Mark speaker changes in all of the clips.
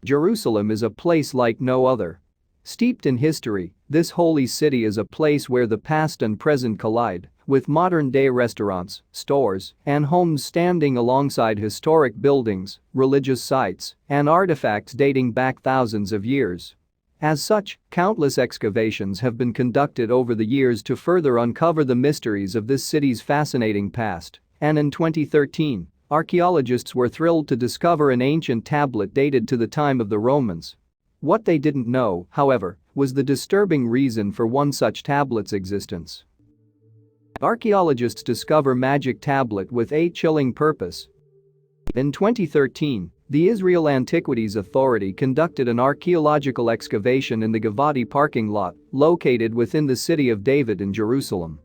Speaker 1: Jerusalem is a place like no other. Steeped in history, this holy city is a place where the past and present collide, with modern-day restaurants, stores, and homes standing alongside historic buildings, religious sites, and artifacts dating back thousands of years. As such, countless excavations have been conducted over the years to further uncover the mysteries of this city's fascinating past, and in 2013, archaeologists were thrilled to discover an ancient tablet dated to the time of the Romans. What they didn't know, however, was the disturbing reason for one such tablet's existence. Archaeologists discover magic tablet with a chilling purpose. In 2013, the Israel Antiquities Authority conducted an archaeological excavation in the Givati parking lot, located within the city of David in Jerusalem.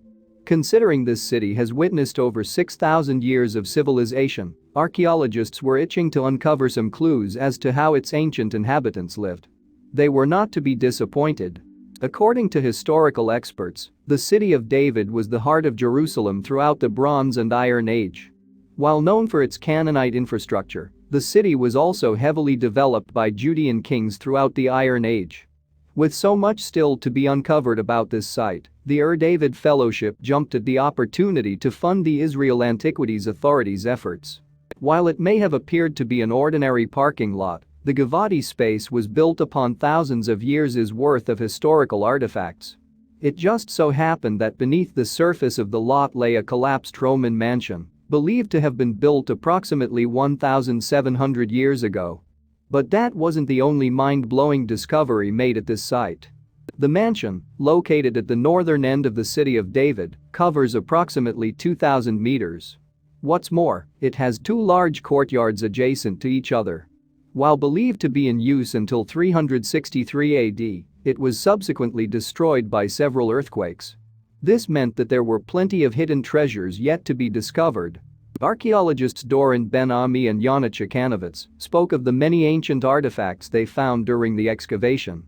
Speaker 1: Considering this city has witnessed over 6,000 years of civilization, archaeologists were itching to uncover some clues as to how its ancient inhabitants lived. They were not to be disappointed. According to historical experts, the city of David was the heart of Jerusalem throughout the Bronze and Iron Age. While known for its Canaanite infrastructure, the city was also heavily developed by Judean kings throughout the Iron Age. With so much still to be uncovered about this site, the David Fellowship jumped at the opportunity to fund the Israel Antiquities Authority's efforts. While it may have appeared to be an ordinary parking lot, the Givati space was built upon thousands of years' worth of historical artifacts. It just so happened that beneath the surface of the lot lay a collapsed Roman mansion, believed to have been built approximately 1,700 years ago. But that wasn't the only mind-blowing discovery made at this site. The mansion, located at the northern end of the city of David, covers approximately 2,000 meters. What's more, it has two large courtyards adjacent to each other. While believed to be in use until 363 AD, it was subsequently destroyed by several earthquakes. This meant that there were plenty of hidden treasures yet to be discovered. Archaeologists Doron Ben-Ami and Yana Chikanovitz spoke of the many ancient artifacts they found during the excavation.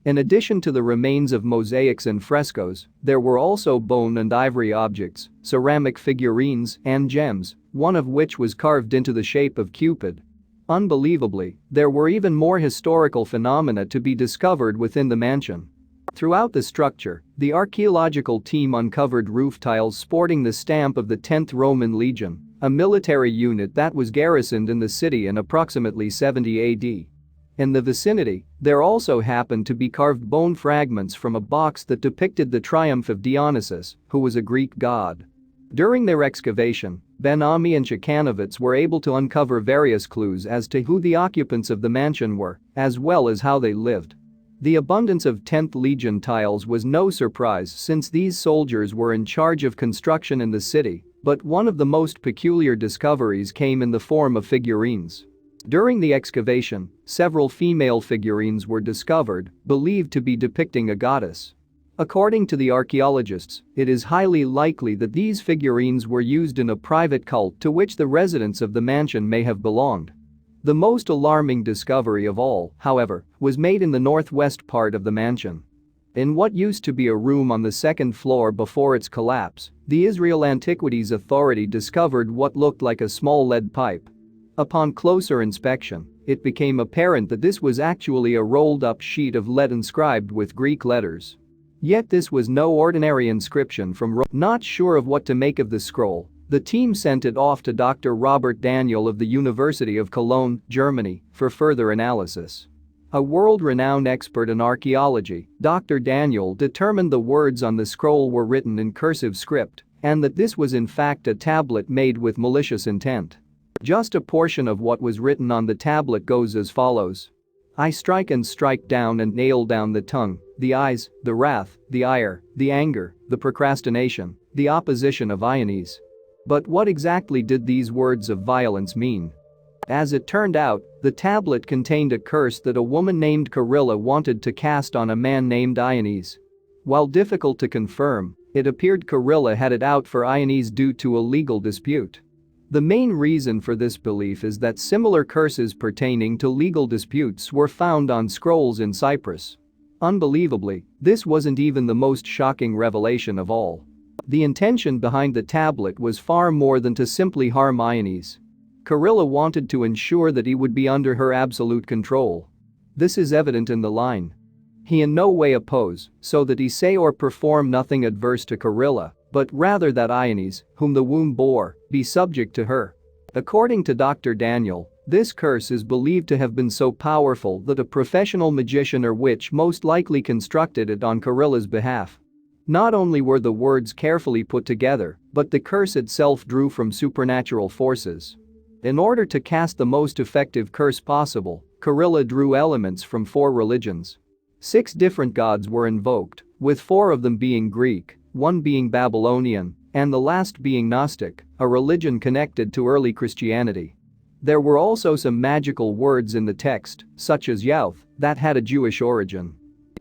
Speaker 1: In addition to the remains of mosaics and frescoes, there were also bone and ivory objects, ceramic figurines, and gems, one of which was carved into the shape of Cupid. Unbelievably, there were even more historical phenomena to be discovered within the mansion. Throughout the structure, the archaeological team uncovered roof tiles sporting the stamp of the 10th Roman Legion, a military unit that was garrisoned in the city in approximately 70 AD. In the vicinity, there also happened to be carved bone fragments from a box that depicted the triumph of Dionysus, who was a Greek god. During their excavation, Ben-Ami and Chikanovitz were able to uncover various clues as to who the occupants of the mansion were, as well as how they lived. The abundance of 10th Legion tiles was no surprise since these soldiers were in charge of construction in the city, but one of the most peculiar discoveries came in the form of figurines. During the excavation, several female figurines were discovered, believed to be depicting a goddess. According to the archaeologists, it is highly likely that these figurines were used in a private cult to which the residents of the mansion may have belonged. The most alarming discovery of all, however, was made in the northwest part of the mansion. In what used to be a room on the second floor before its collapse, the Israel Antiquities Authority discovered what looked like a small lead pipe. Upon closer inspection, it became apparent that this was actually a rolled-up sheet of lead inscribed with Greek letters. Yet this was no ordinary inscription from Rome. Not sure of what to make of the scroll, the team sent it off to Dr. Robert Daniel of the University of Cologne, Germany, for further analysis. A world-renowned expert in archaeology, Dr. Daniel determined the words on the scroll were written in cursive script and that this was in fact a tablet made with malicious intent. Just a portion of what was written on the tablet goes as follows. I strike and strike down and nail down the tongue, the eyes, the wrath, the ire, the anger, the procrastination, the opposition of Iones. But what exactly did these words of violence mean? As it turned out, the tablet contained a curse that a woman named Charilla wanted to cast on a man named Iones. While difficult to confirm, it appeared Charilla had it out for Iones due to a legal dispute. The main reason for this belief is that similar curses pertaining to legal disputes were found on scrolls in Cyprus. Unbelievably, this wasn't even the most shocking revelation of all. The intention behind the tablet was far more than to simply harm Iones. Charilla wanted to ensure that he would be under her absolute control. This is evident in the line. He in no way oppose, so that he say or perform nothing adverse to Charilla, but rather that Iones, whom the womb bore, be subject to her. According to Dr. Daniel, this curse is believed to have been so powerful that a professional magician or witch most likely constructed it on Charilla's behalf. Not only were the words carefully put together, but the curse itself drew from supernatural forces. In order to cast the most effective curse possible, Charilla drew elements from 4 religions. 6 different gods were invoked, with 4 of them being Greek, 1 being Babylonian, and the last being Gnostic, a religion connected to early Christianity. There were also some magical words in the text, such as Yauth, that had a Jewish origin.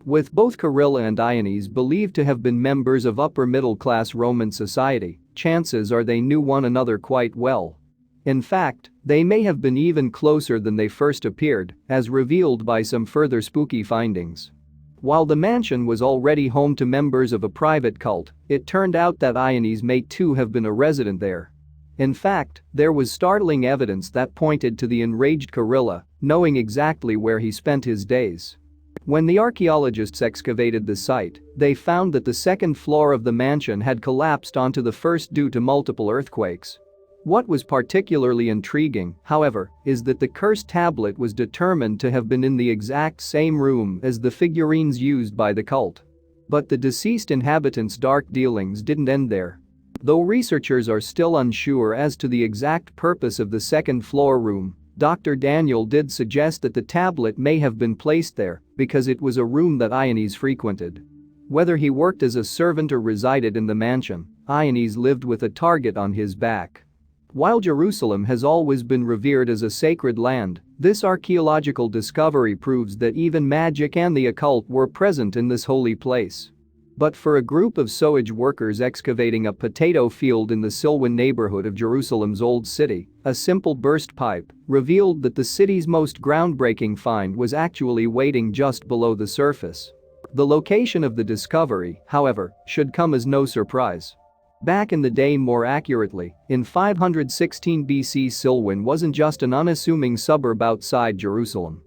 Speaker 1: With both Charilla and Iones believed to have been members of upper-middle-class Roman society, chances are they knew one another quite well. In fact, they may have been even closer than they first appeared, as revealed by some further spooky findings. While the mansion was already home to members of a private cult, it turned out that Iones may too have been a resident there. In fact, there was startling evidence that pointed to the enraged Charilla knowing exactly where he spent his days. When the archaeologists excavated the site, they found that the 2nd floor of the mansion had collapsed onto the first due to multiple earthquakes. What was particularly intriguing, however, is that the cursed tablet was determined to have been in the exact same room as the figurines used by the cult. But the deceased inhabitants' dark dealings didn't end there. Though researchers are still unsure as to the exact purpose of the 2nd floor room, Dr. Daniel did suggest that the tablet may have been placed there because it was a room that Iones frequented. Whether he worked as a servant or resided in the mansion, Iones lived with a target on his back. While Jerusalem has always been revered as a sacred land, this archaeological discovery proves that even magic and the occult were present in this holy place. But for a group of sewage workers excavating a potato field in the Silwan neighborhood of Jerusalem's Old City, a simple burst pipe revealed that the city's most groundbreaking find was actually waiting just below the surface. The location of the discovery, however, should come as no surprise. Back in the day, more accurately, in 516 BC, Silwan wasn't just an unassuming suburb outside Jerusalem.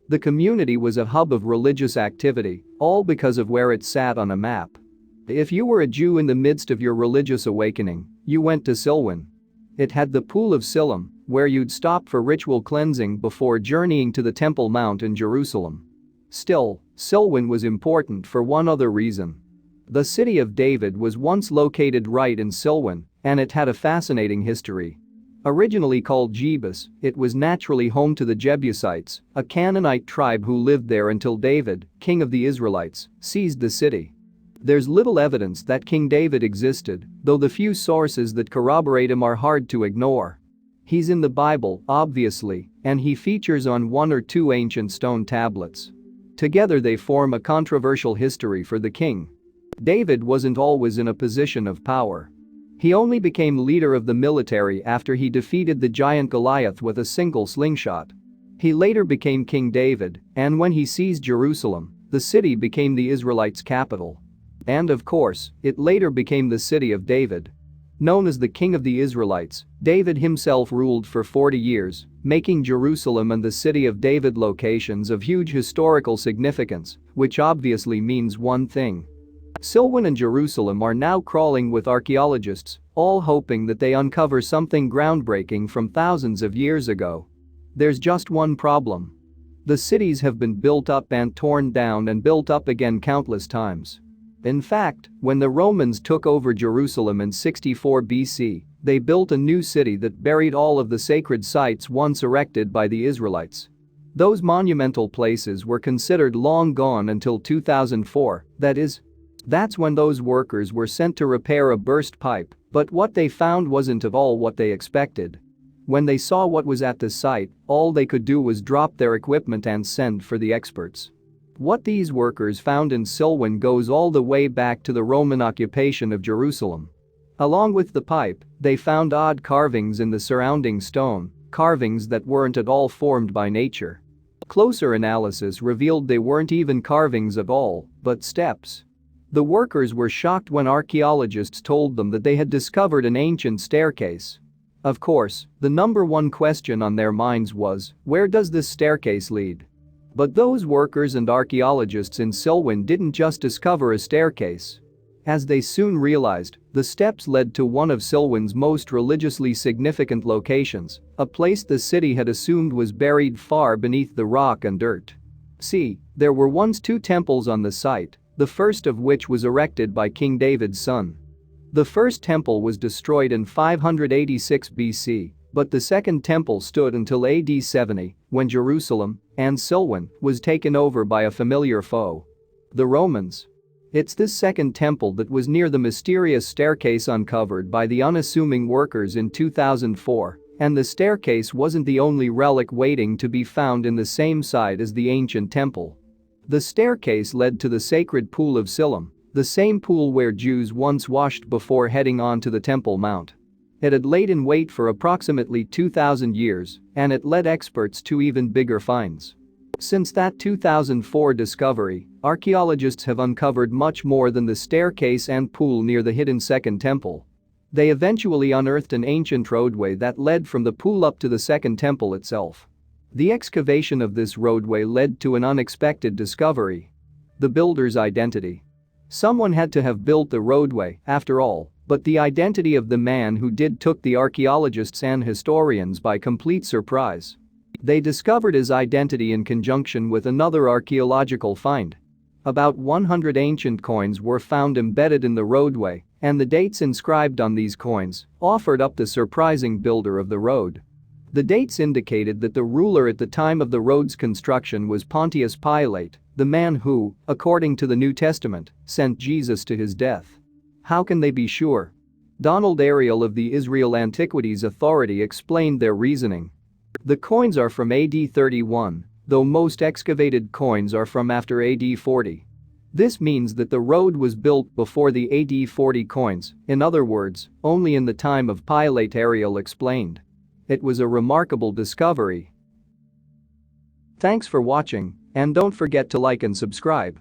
Speaker 1: The community was a hub of religious activity, all because of where it sat on a map. If you were a Jew in the midst of your religious awakening, you went to Silwan. It had the Pool of Siloam, where you'd stop for ritual cleansing before journeying to the Temple Mount in Jerusalem. Still, Silwan was important for one other reason. The city of David was once located right in Silwan, and it had a fascinating history. Originally called Jebus, it was naturally home to the Jebusites, a Canaanite tribe who lived there until David, king of the Israelites, seized the city. There's little evidence that King David existed, though the few sources that corroborate him are hard to ignore. He's in the Bible, obviously, and he features on 1 or 2 ancient stone tablets. Together they form a controversial history for the king. David wasn't always in a position of power. He only became leader of the military after he defeated the giant Goliath with a single slingshot. He later became King David, and when he seized Jerusalem, the city became the Israelites' capital. And of course, it later became the city of David. Known as the King of the Israelites, David himself ruled for 40 years, making Jerusalem and the city of David locations of huge historical significance, which obviously means one thing. Silwan and Jerusalem are now crawling with archaeologists, all hoping that they uncover something groundbreaking from thousands of years ago. There's just one problem. The cities have been built up and torn down and built up again countless times. In fact, when the Romans took over Jerusalem in 64 BC, they built a new city that buried all of the sacred sites once erected by the Israelites. Those monumental places were considered long gone until 2004, that's when those workers were sent to repair a burst pipe, but what they found wasn't at all what they expected. When they saw what was at the site, all they could do was drop their equipment and send for the experts. What these workers found in Silwan goes all the way back to the Roman occupation of Jerusalem. Along with the pipe, they found odd carvings in the surrounding stone, carvings that weren't at all formed by nature. Closer analysis revealed they weren't even carvings at all, but steps. The workers were shocked when archaeologists told them that they had discovered an ancient staircase. Of course, the number one question on their minds was, where does this staircase lead? But those workers and archaeologists in Silwan didn't just discover a staircase. As they soon realized, the steps led to one of Silwan's most religiously significant locations, a place the city had assumed was buried far beneath the rock and dirt. See, there were once two temples on the site, the first of which was erected by King David's son. The first temple was destroyed in 586 BC, but the second temple stood until AD 70, when Jerusalem, and Silwan, was taken over by a familiar foe: the Romans. It's this second temple that was near the mysterious staircase uncovered by the unassuming workers in 2004, and the staircase wasn't the only relic waiting to be found in the same site as the ancient temple. The staircase led to the sacred pool of Siloam, the same pool where Jews once washed before heading on to the Temple Mount. It had laid in wait for approximately 2,000 years, and it led experts to even bigger finds. Since that 2004 discovery, archaeologists have uncovered much more than the staircase and pool near the hidden Second Temple. They eventually unearthed an ancient roadway that led from the pool up to the Second Temple itself. The excavation of this roadway led to an unexpected discovery: the builder's identity. Someone had to have built the roadway, after all, but the identity of the man who did took the archaeologists and historians by complete surprise. They discovered his identity in conjunction with another archaeological find. About 100 ancient coins were found embedded in the roadway, and the dates inscribed on these coins offered up the surprising builder of the road. The dates indicated that the ruler at the time of the road's construction was Pontius Pilate, the man who, according to the New Testament, sent Jesus to his death. How can they be sure? Donald Ariel of the Israel Antiquities Authority explained their reasoning. The coins are from AD 31, though most excavated coins are from after AD 40. This means that the road was built before the AD 40 coins, in other words, only in the time of Pilate, Ariel explained. It was a remarkable discovery. Thanks for watching, and don't forget to like and subscribe.